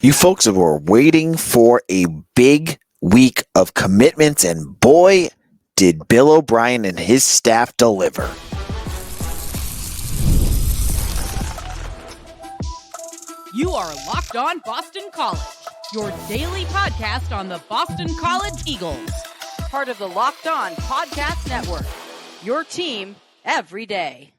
You folks were waiting for a big week of commitments, and boy, did Bill O'Brien and his staff deliver. You are Locked On Boston College, your daily podcast on the Boston College Eagles. Part of the Locked On Podcast Network, your team every day.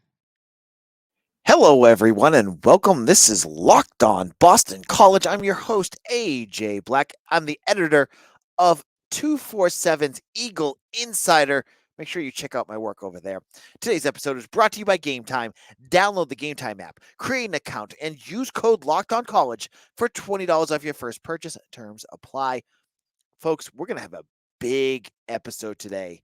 Hello, everyone, and welcome. This is Locked On Boston College. I'm your host, AJ Black. I'm the editor of 247's Eagle Insider. Make sure you check out my work over there. Today's episode is brought to you by Gametime. Download the Gametime app, create an account, and use code LOCKEDONCollege for $20 off your first purchase. Terms apply. Folks, we're going to have a big episode today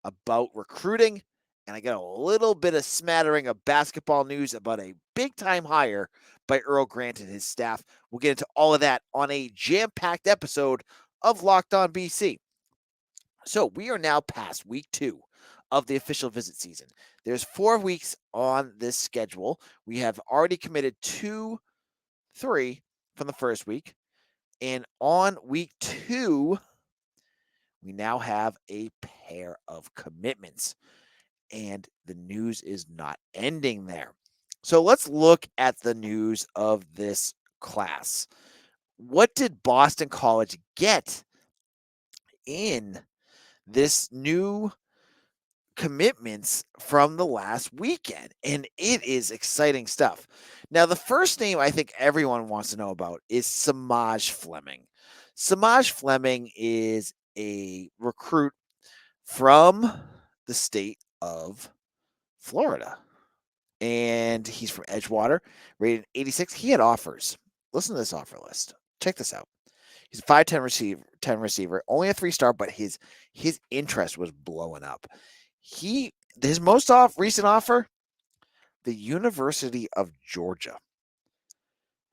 about recruiting, and I got a little bit of smattering of basketball news about a big-time hire by Earl Grant and his staff. We'll get into all of that on a jam-packed episode of Locked On BC. So we are now past week 2 of the official visit season. There's 4 weeks on this schedule. We have already committed 3 from the first week. And on week 2, we now have a pair of commitments. And the news is not ending there. So let's look at the news of this class. What did Boston College get in this new commitments from the last weekend? And it is exciting stuff. Now, the first name I think everyone wants to know about is Semaj Fleming. Semaj Fleming is a recruit from the state of Florida. And he's from Edgewater, rated 86. He had offers. Listen to this offer list. Check this out. He's a 5'10 receiver, only a 3-star, but his interest was blowing up. His most recent offer, the University of Georgia.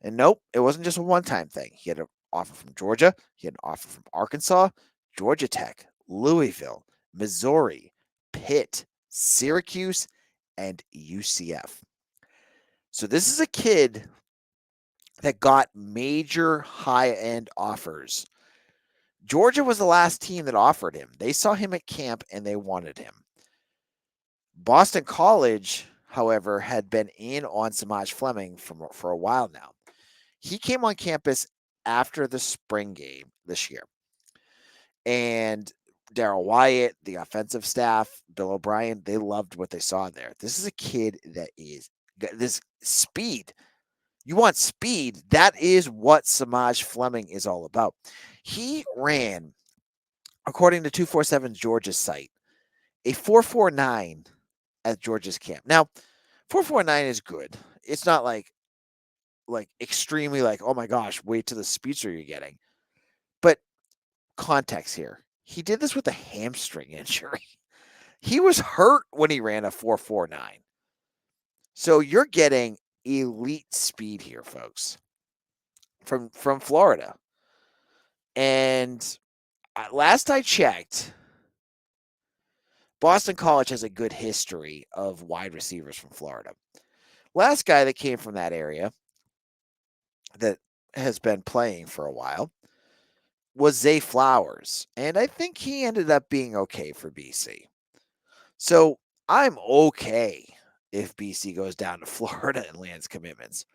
And nope, it wasn't just a one-time thing. He had an offer from Georgia. He had an offer from Arkansas, Georgia Tech, Louisville, Missouri, Pitt, Syracuse, and UCF. So this is a kid that got major high-end offers. Georgia was the last team that offered him. They saw him at camp and they wanted him. Boston College, however, had been in on Semaj Fleming for a while now. He came on campus after the spring game this year. And Darryl Wyatt, the offensive staff, Bill O'Brien, they loved what they saw there. This is a kid that is this speed. You want speed. That is what Semaj Fleming is all about. He ran, according to 247's Georgia's site, a 4.49 at Georgia's camp. Now, 4.49 is good. It's not like extremely oh my gosh, wait till the speedster you're getting. But context here. He did this with a hamstring injury. He was hurt when he ran a 4.49. So you're getting elite speed here, folks, from Florida. And last I checked, Boston College has a good history of wide receivers from Florida. Last guy that came from that area that has been playing for a while was Zay Flowers, and I think he ended up being okay for BC. So I'm okay if BC goes down to Florida and lands commitments.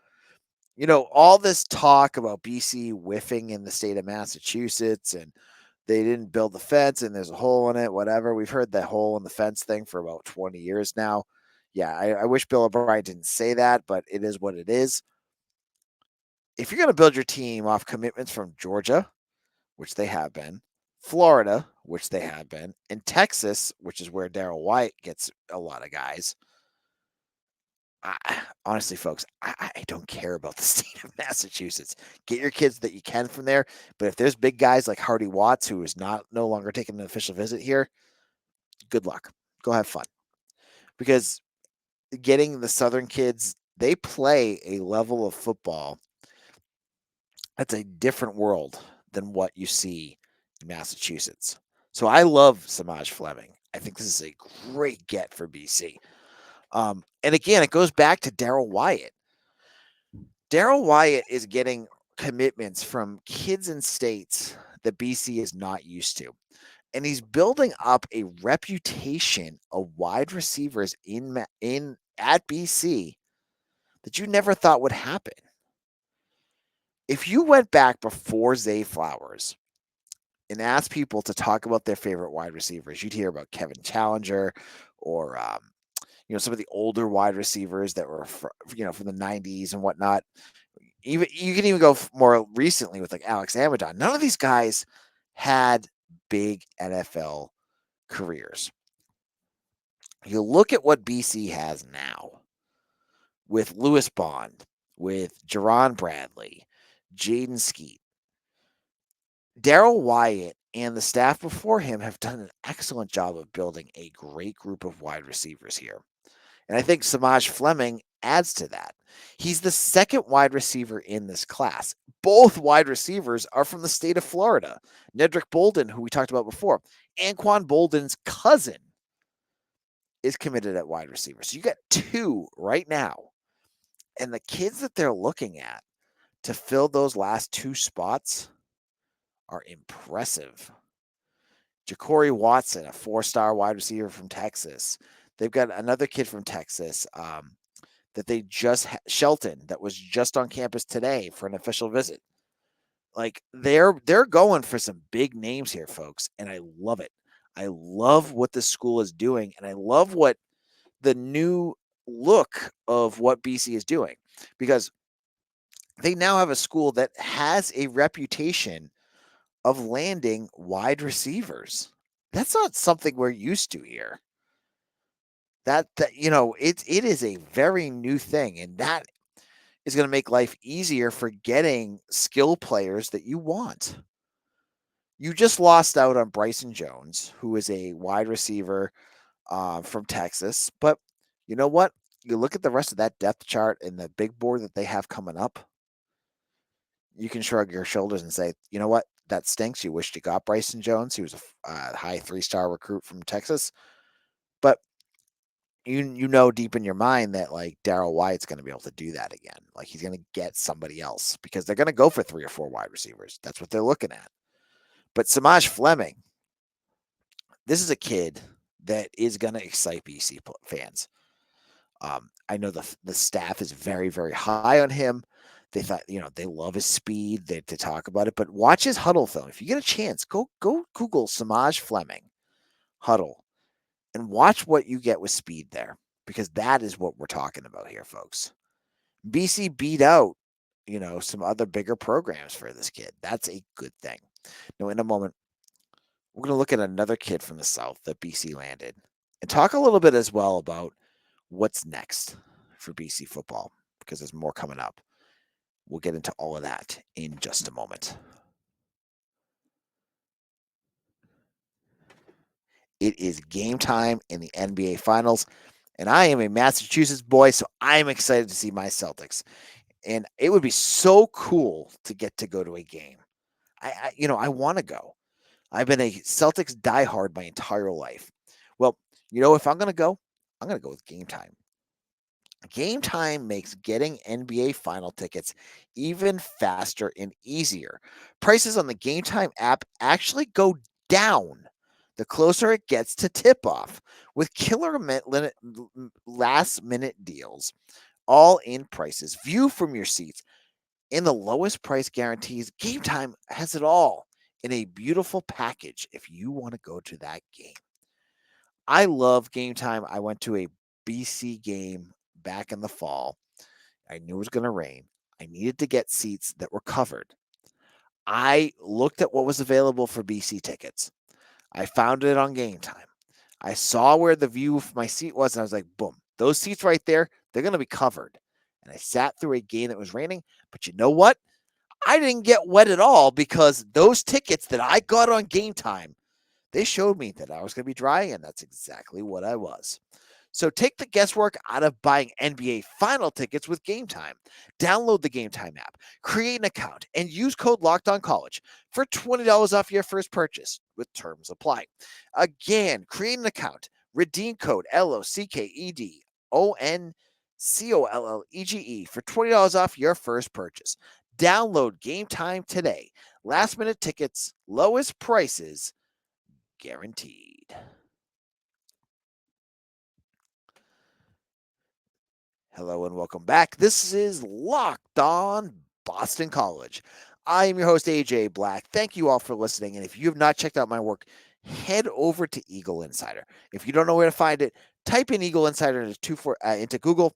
You know, all this talk about BC whiffing in the state of Massachusetts and they didn't build the fence and there's a hole in it, whatever. We've heard that hole in the fence thing for about 20 years now. Yeah, I wish Bill O'Brien didn't say that, but it is what it is. If you're going to build your team off commitments from Georgia, which they have been, Florida, which they have been, and Texas, which is where Darryl Wyatt gets a lot of guys. Honestly, folks, I don't care about the state of Massachusetts. Get your kids that you can from there. But if there's big guys like Hardy Watts, who is no longer taking an official visit here, good luck. Go have fun. Because getting the Southern kids, they play a level of football that's a different world than what you see in Massachusetts. So I love Semaj Fleming. I think this is a great get for BC. And again, it goes back to Darryl Wyatt. Darryl Wyatt is getting commitments from kids in states that BC is not used to. And he's building up a reputation of wide receivers in at BC that you never thought would happen. If you went back before Zay Flowers and asked people to talk about their favorite wide receivers, you'd hear about Kevin Challenger or some of the older wide receivers that were from the 90s and whatnot. Even you can even go more recently with like Alex Amadon. None of these guys had big NFL careers. You look at what BC has now with Lewis Bond, with Jerron Bradley, Jaden Skeet, Daryl Wyatt, and the staff before him have done an excellent job of building a great group of wide receivers here. And I think Semaj Fleming adds to that. He's the second wide receiver in this class. Both wide receivers are from the state of Florida. Nedrick Bolden, who we talked about before, Anquan Bolden's cousin is committed at wide receiver. So you got two right now. And the kids that they're looking at to fill those last two spots are impressive. Ja'Cory Watson, a 4-star wide receiver from Texas. They've got another kid from Texas that they just Shelton, that was just on campus today for an official visit. Like they're going for some big names here, folks, and I love it. I love what the school is doing, and I love what the new look of what BC is doing, because they now have a school that has a reputation of landing wide receivers. That's not something we're used to here. It is a very new thing, and that is going to make life easier for getting skill players that you want. You just lost out on Bryson Jones, who is a wide receiver from Texas. But you know what? You look at the rest of that depth chart and the big board that they have coming up, you can shrug your shoulders and say, you know what? That stinks. You wished you got Bryson Jones. He was a high 3-star recruit from Texas. But you know deep in your mind that like Daryl Wyatt's going to be able to do that again. Like he's going to get somebody else because they're going to go for 3 or 4 wide receivers. That's what they're looking at. But Semaj Fleming, this is a kid that is going to excite BC fans. I know the staff is very, very high on him. They thought, they love his speed. They talk about it, but watch his huddle film. If you get a chance, go Google Semaj Fleming huddle and watch what you get with speed there, because that is what we're talking about here, folks. BC beat out, some other bigger programs for this kid. That's a good thing. Now, in a moment, we're going to look at another kid from the South that BC landed and talk a little bit as well about what's next for BC football, because there's more coming up. We'll get into all of that in just a moment. It is game time in the NBA Finals, and I am a Massachusetts boy, so I'm excited to see my Celtics. And it would be so cool to get to go to a game. I want to go. I've been a Celtics diehard my entire life. Well, if I'm going to go, I'm going to go with Gametime. Gametime makes getting NBA final tickets even faster and easier. Prices on the Gametime app actually go down the closer it gets to tip-off, with killer last-minute deals, all-in prices, view from your seats, and the lowest price guarantees. Gametime has it all in a beautiful package if you want to go to that game. I love Gametime. I went to a BC game back in the fall. I knew it was going to rain. I needed to get seats that were covered. I looked at what was available for BC tickets. I found it on Gametime. I saw where the view of my seat was, and I was like, boom, those seats right there, they're going to be covered. And I sat through a game that was raining, but you know what? I didn't get wet at all, because those tickets that I got on Gametime, they showed me that I was going to be dry, and that's exactly what I was. So take the guesswork out of buying NBA final tickets with Gametime. Download the Gametime app, create an account, and use code LOCKEDONCollege for $20 off your first purchase, with terms apply. Again, create an account, redeem code LOCKEDONCOLLEGE for $20 off your first purchase. Download Gametime today. Last minute tickets, lowest prices, guaranteed. Hello and welcome back. This is Locked On Boston College. I am your host, AJ Black. Thank you all for listening. And if you have not checked out my work, head over to Eagle Insider. If you don't know where to find it, type in Eagle Insider into Google.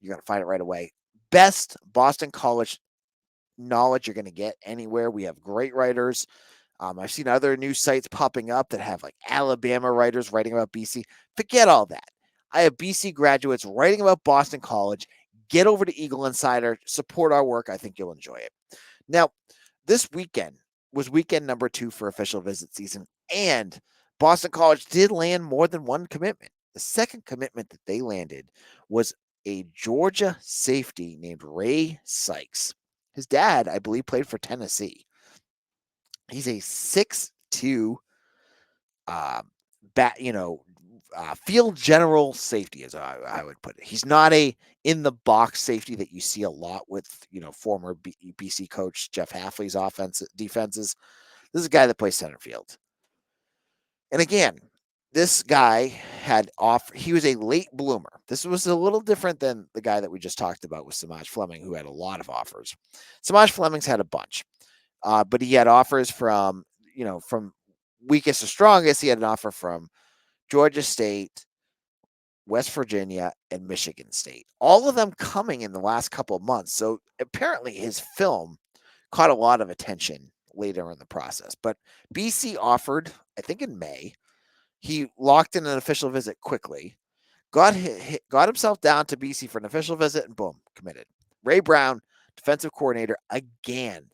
You're going to find it right away. Best Boston College knowledge you're going to get anywhere. We have great writers. I've seen other news sites popping up that have like Alabama writers writing about BC. Forget all that. I have BC graduates writing about Boston College. Get over to Eagle Insider, support our work. I think you'll enjoy it. Now, this weekend was weekend number 2 for official visit season, and Boston College did land more than one commitment. The second commitment that they landed was a Georgia safety named Rae Sykes. His dad, I believe, played for Tennessee. He's a 6'2", field general safety, as I would put it. He's not a in the box safety that you see a lot with former BC coach Jeff Hafley's defenses. This is a guy that plays center field. And again, this guy he was a late bloomer. This was a little different than the guy that we just talked about with Semaj Fleming, who had a lot of offers. Semaj Fleming's had a bunch. But he had offers from weakest to strongest. He had an offer from Georgia State, West Virginia, and Michigan State. All of them coming in the last couple of months. So apparently his film caught a lot of attention later in the process. But BC offered, I think in May, he locked in an official visit quickly, got himself down to BC for an official visit, and boom, committed. Ray Brown, defensive coordinator, again,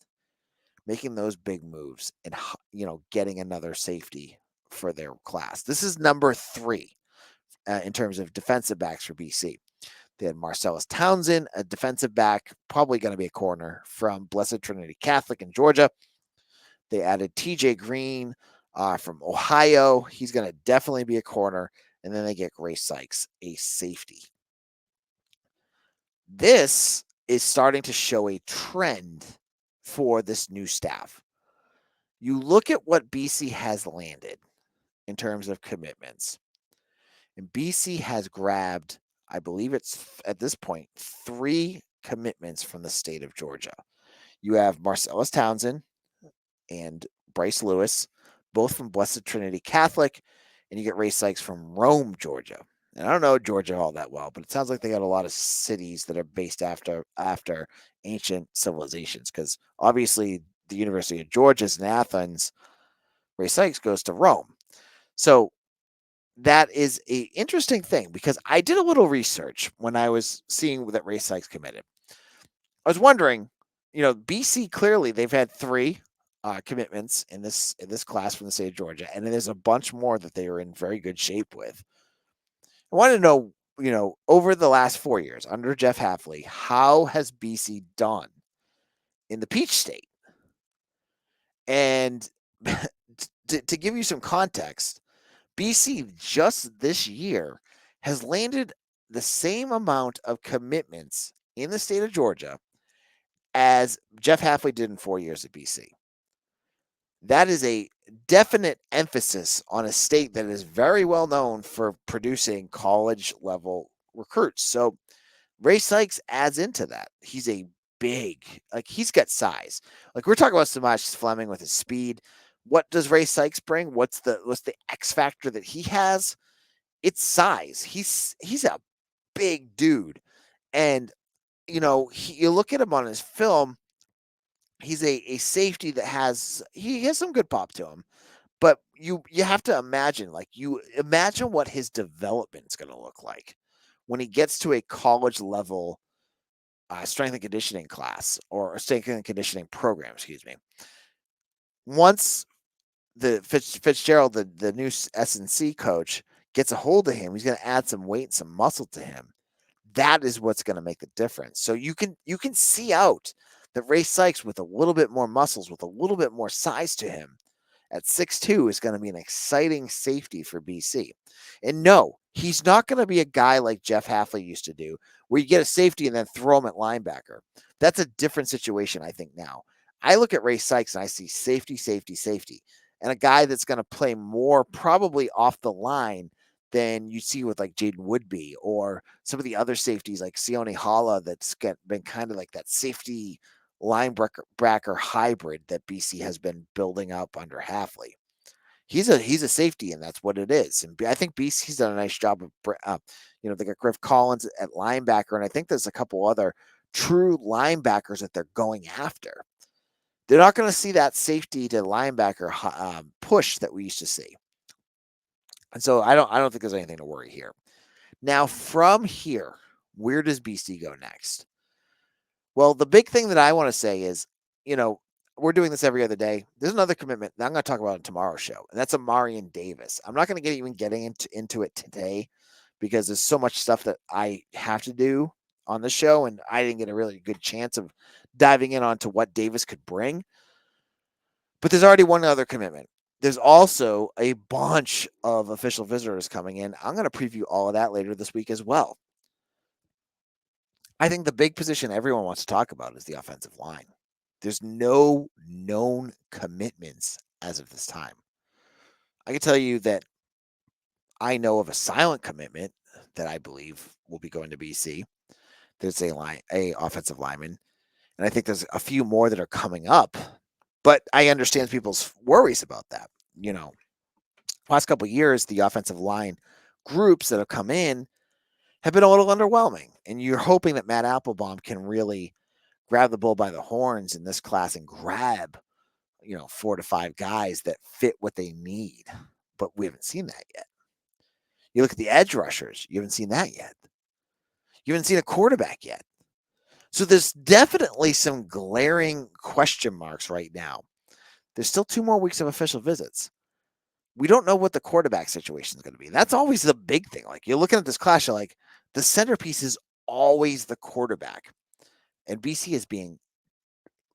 making those big moves and getting another safety for their class. This is number 3 in terms of defensive backs for BC. They had Marcellus Townsend, a defensive back, probably going to be a corner from Blessed Trinity Catholic in Georgia. They added TJ Green from Ohio. He's going to definitely be a corner. And then they get Rae Sykes, a safety. This is starting to show a trend for this new staff. You look at what BC has landed in terms of commitments. And BC has grabbed, I believe it's at this point, 3 commitments from the state of Georgia. You have Marcellus Townsend and Bryce Lewis, both from Blessed Trinity Catholic, and you get Rae Sykes from Rome, Georgia. And I don't know Georgia all that well, but it sounds like they got a lot of cities that are based after ancient civilizations, because obviously the University of Georgia is in Athens. Rae Sykes goes to Rome. So that is an interesting thing, because I did a little research when I was seeing that Rae Sykes committed. I was wondering, BC, clearly they've had 3 commitments in this class from the state of Georgia, and there's a bunch more that they are in very good shape with. I want to know, over the last 4 years under Jeff Hafley, how has BC done in the Peach State? And to give you some context, BC just this year has landed the same amount of commitments in the state of Georgia as Jeff Hafley did in 4 years at BC. That is a definite emphasis on a state that is very well known for producing college level recruits. So Rae Sykes adds into that. He's a he's got size. Like, we're talking about Semaj Fleming with his speed. What does Rae Sykes bring? What's the X factor that he has? It's size. He's a big dude. And you look at him on his film, he's a safety that has some good pop to him. But you have to imagine, what his development is going to look like when he gets to a college level strength and conditioning class, or a strength and conditioning program, excuse me. Once the Fitzgerald, the new S&C coach, gets a hold of him, he's going to add some weight and some muscle to him. That is what's going to make the difference. So you can see out that Rae Sykes, with a little bit more muscles, with a little bit more size to him, at 6'2", is going to be an exciting safety for BC. And no, he's not going to be a guy like Jeff Hafley used to do, where you get a safety and then throw him at linebacker. That's a different situation, I think, now. I look at Rae Sykes and I see safety, safety, safety, and a guy that's going to play more probably off the line than you see with like Jaden Woodby or some of the other safeties like Sione Hala that's been kind of like that safety linebacker hybrid that BC has been building up under Halfley. He's a safety, and that's what it is. And I think BC's done a nice job of, they got Griff Collins at linebacker, and I think there's a couple other true linebackers that they're going after. They're not going to see that safety to linebacker push that we used to see, and so I don't think there's anything to worry here. Now from here, where does BC go next? Well, the big thing that I want to say is, we're doing this every other day. There's another commitment that I'm going to talk about on tomorrow's show, and that's Amarian Davis. I'm not going to getting into it today because there's so much stuff that I have to do on the show, and I didn't get a really good chance of diving in onto what Davis could bring. But there's already one other commitment. There's also a bunch of official visitors coming in. I'm going to preview all of that later this week as well. I think the big position everyone wants to talk about is the offensive line. There's no known commitments as of this time. I can tell you that I know of a silent commitment that I believe will be going to BC. There's a offensive lineman, and I think there's a few more that are coming up. But I understand people's worries about that. Last couple of years, the offensive line groups that have come in have been a little underwhelming, and you're hoping that Matt Applebaum can really grab the bull by the horns in this class and grab 4 to 5 guys that fit what they need. But we haven't seen that yet. You look at the edge rushers, you haven't seen that yet. You haven't seen a quarterback yet. So there's definitely some glaring question marks right now. There's still 2 more weeks of official visits. We don't know what the quarterback situation is going to be. That's always the big thing. Like, you're looking at this class, you're like, the centerpiece is always the quarterback. And BC is being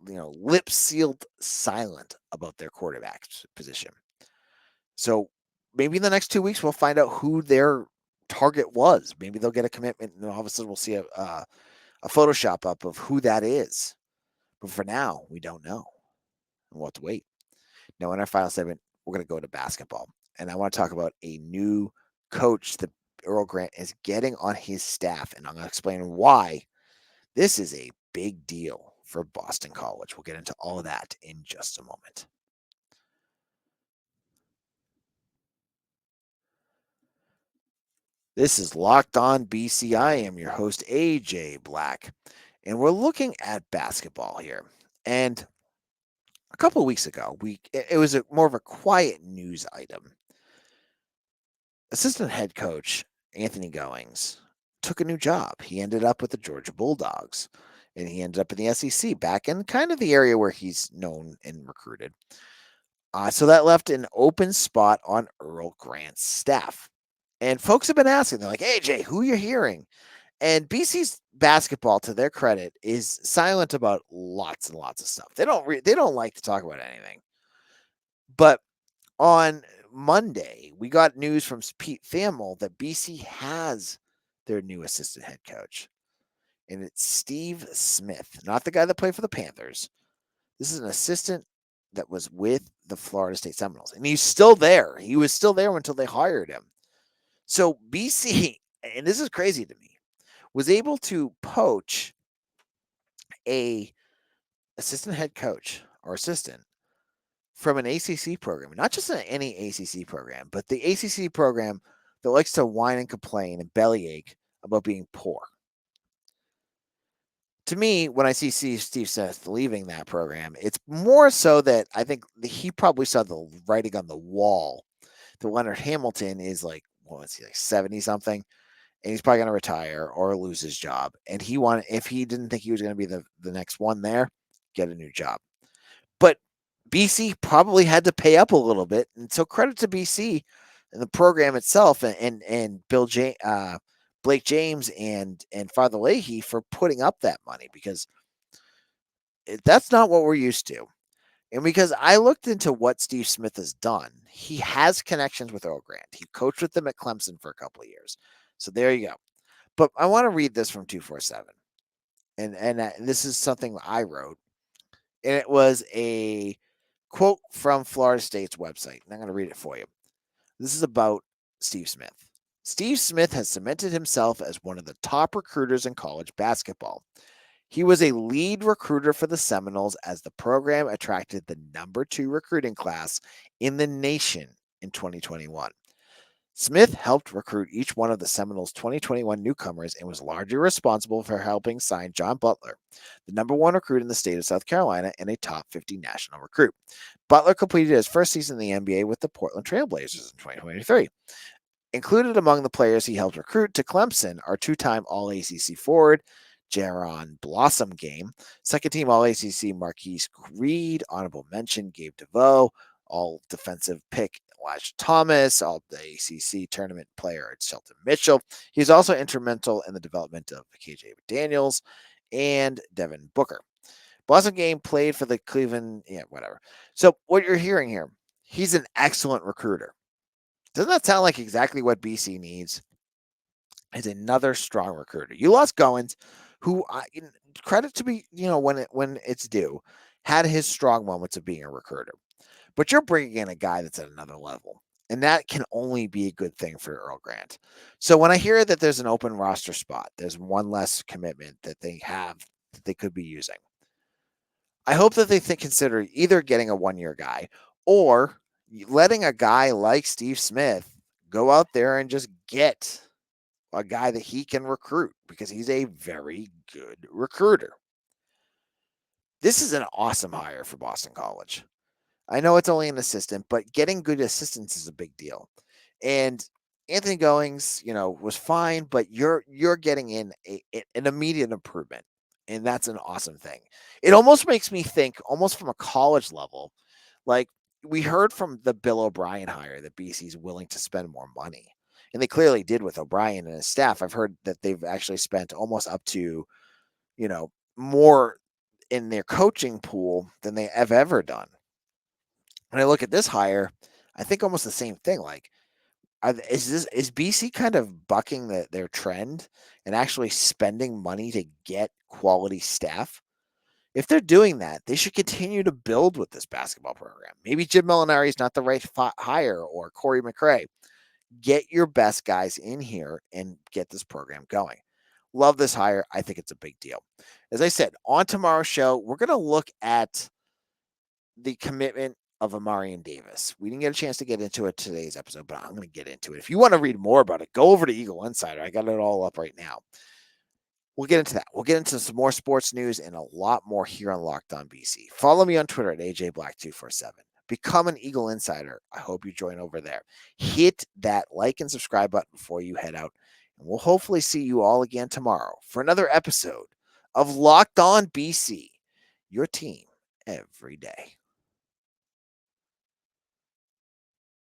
lip sealed silent about their quarterback position. So maybe in the next 2 weeks, we'll find out who their target was. Maybe they'll get a commitment, and all of a sudden we'll see a Photoshop up of who that is. But for now, we don't know. And we'll have to wait. Now, in our final segment, we're going to go to basketball. And I want to talk about a new coach that Earl Grant is getting on his staff. And I'm going to explain why this is a big deal for Boston College. We'll get into all of that in just a moment. This is Locked On BC. I am your host, AJ Black, and we're looking at basketball here. And a couple of weeks ago, it was more of a quiet news item. Assistant head coach Anthony Goings took a new job. He ended up with the Georgia Bulldogs, and he ended up in the SEC, back in kind of the area where he's known and recruited. So that left an open spot on Earl Grant's staff. And folks have been asking, they're like, hey, Jay, who are you hearing? And BC's basketball, to their credit, is silent about lots and lots of stuff. They don't like to talk about anything. But on Monday, we got news from Pete Thamel that BC has their new assistant head coach. And it's Steve Smith, not the guy that played for the Panthers. This is an assistant that was with the Florida State Seminoles. And he's still there. He was still there until they hired him. So BC, and this is crazy to me, was able to poach a assistant head coach or assistant from an ACC program, not just any ACC program, but the ACC program that likes to whine and complain and bellyache about being poor. To me, when I see Steve Smith leaving that program, it's more so that I think he probably saw the writing on the wall that Leonard Hamilton is like, what is he, like 70 something? And he's probably going to retire or lose his job. And if he didn't think he was going to be the next one there, get a new job. But BC probably had to pay up a little bit. And so credit to BC and the program itself and Blake James and Father Leahy for putting up that money, because that's not what we're used to. And because I looked into what Steve Smith has done, he has connections with Earl Grant. He coached with them at Clemson for a couple of years. So there you go. But I want to read this from 247. and this is something I wrote, and it was a quote from Florida State's website. And I'm going to read it for you. This is about Steve Smith. Steve Smith has cemented himself as one of the top recruiters in college basketball. He was a lead recruiter for the Seminoles as the program attracted the number 2 recruiting class in the nation in 2021. Smith helped recruit each one of the Seminoles' 2021 newcomers and was largely responsible for helping sign John Butler, the number 1 recruit in the state of South Carolina and a top 50 national recruit. Butler completed his first season in the NBA with the Portland Trailblazers in 2023. Included among the players he helped recruit to Clemson are 2-time All-ACC forward Jaron Blossom Game, second-team All-ACC Marquise Reed, honorable mention Gabe DeVoe, All-Defensive pick Elijah Thomas, All-ACC tournament player Shelton Mitchell. He's also instrumental in the development of KJ McDaniels and Devin Booker. Blossom Game played for the Cleveland, whatever. So what you're hearing here, he's an excellent recruiter. Doesn't that sound like exactly what BC needs? Is another strong recruiter. You lost Goins, who credit to be, when it's due, had his strong moments of being a recruiter. But you're bringing in a guy that's at another level, and that can only be a good thing for Earl Grant. So when I hear that there's an open roster spot, there's one less commitment that they have that they could be using. I hope that they consider either getting a one-year guy or letting a guy like Steve Smith go out there and just get a guy that he can recruit because he's a very good recruiter. This is an awesome hire for Boston College. I know it's only an assistant, but getting good assistants is a big deal. And Anthony Goings, was fine, but you're getting in an immediate improvement, and that's an awesome thing. It almost makes me think, almost from a college level, like we heard from the Bill O'Brien hire that BC's willing to spend more money. And they clearly did with O'Brien and his staff. I've heard that they've actually spent almost up to, more in their coaching pool than they have ever done. When I look at this hire, I think almost the same thing. Like, is BC kind of bucking their trend and actually spending money to get quality staff? If they're doing that, they should continue to build with this basketball program. Maybe Jim Molinari is not the right hire, or Corey McRae. Get your best guys in here and get this program going. Love this hire. I think it's a big deal. As I said, on tomorrow's show, we're going to look at the commitment of Amarian Davis. We didn't get a chance to get into it today's episode, but I'm going to get into it. If you want to read more about it, go over to Eagle Insider. I got it all up right now. We'll get into that. We'll get into some more sports news and a lot more here on Locked On BC. Follow me on Twitter at AJBlack247. Become an Eagle Insider. I hope you join over there. Hit that like and subscribe button before you head out. And we'll hopefully see you all again tomorrow for another episode of Locked On BC, your team every day.